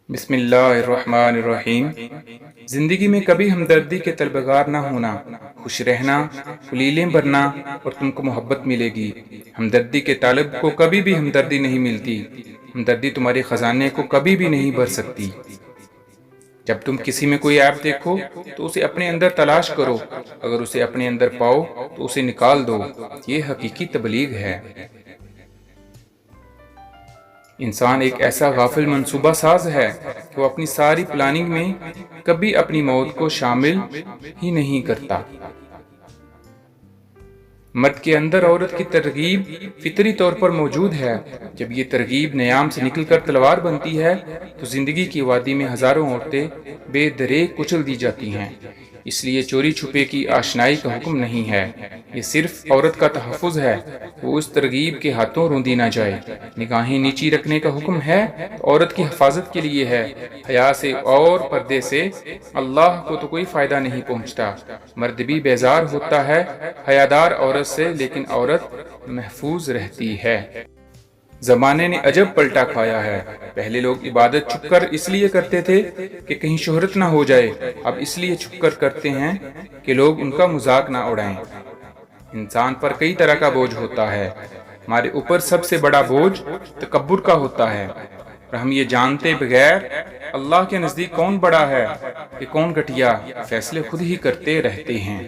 بسم اللہ الرحمن الرحیم۔ زندگی میں کبھی ہمدردی کے طلبگار نہ ہونا، خوش رہنا، خلیلیں بھرنا اور تم کو محبت ملے گی۔ ہمدردی کے طالب کو کبھی بھی ہمدردی نہیں ملتی۔ ہمدردی تمہارے خزانے کو کبھی بھی نہیں بھر سکتی۔ جب تم کسی میں کوئی عیب دیکھو تو اسے اپنے اندر تلاش کرو، اگر اسے اپنے اندر پاؤ تو اسے نکال دو۔ یہ حقیقی تبلیغ ہے۔ انسان ایک ایسا غافل منصوبہ ساز ہے کہ وہ اپنی ساری پلاننگ میں کبھی اپنی موت کو شامل ہی نہیں کرتا۔ مرد کے اندر عورت کی ترغیب فطری طور پر موجود ہے۔ جب یہ ترغیب نیام سے نکل کر تلوار بنتی ہے تو زندگی کی وادی میں ہزاروں عورتیں بے دریغ کچل دی جاتی ہیں۔ اس لیے چوری چھپے کی آشنائی کا حکم نہیں ہے، یہ صرف عورت کا تحفظ ہے، وہ اس ترغیب کے ہاتھوں روندی نہ جائے۔ نگاہیں نیچی رکھنے کا حکم ہے تو عورت کی حفاظت کے لیے ہے۔ حیا سے اور پردے سے اللہ کو تو کوئی فائدہ نہیں پہنچتا۔ مرد بھی بیزار ہوتا ہے حیادار عورت سے، لیکن عورت محفوظ رہتی ہے۔ زمانے نے عجب پلٹا کھایا ہے۔ پہلے لوگ عبادت چھپ کر اس لیے کرتے تھے کہ کہیں شہرت نہ ہو جائے، اب اس لیے چھپ کر کرتے ہیں کہ لوگ ان کا مذاق نہ اڑائیں۔ انسان پر کئی طرح کا بوجھ ہوتا ہے۔ ہمارے اوپر سب سے بڑا بوجھ تکبر کا ہوتا ہے، اور ہم یہ جانتے بغیر اللہ کے نزدیک کون بڑا ہے کہ کون گھٹیا، فیصلے خود ہی کرتے رہتے ہیں۔